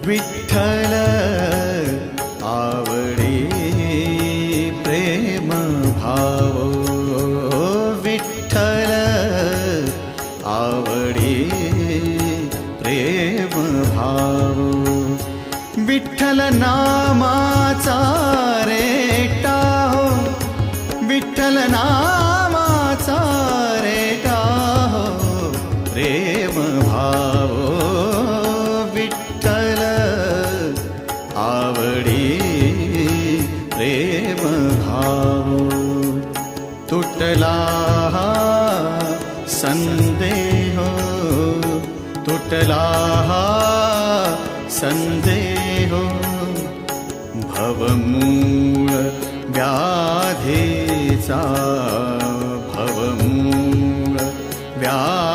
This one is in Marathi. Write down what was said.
विठ्ठल आवडी प्रेम भाव, विठ्ठल आवडी प्रेम भाव, विठ्ठल नामाचा रेटा हो, विठ्ठल नामाचा रेटा हो प्रेम भाव, विठ्ठल आवडी प्रेम भाव. तुटला संदेह, तुटला संदेह, भवमूळ व्याधीचा, भवमूळ व्याधी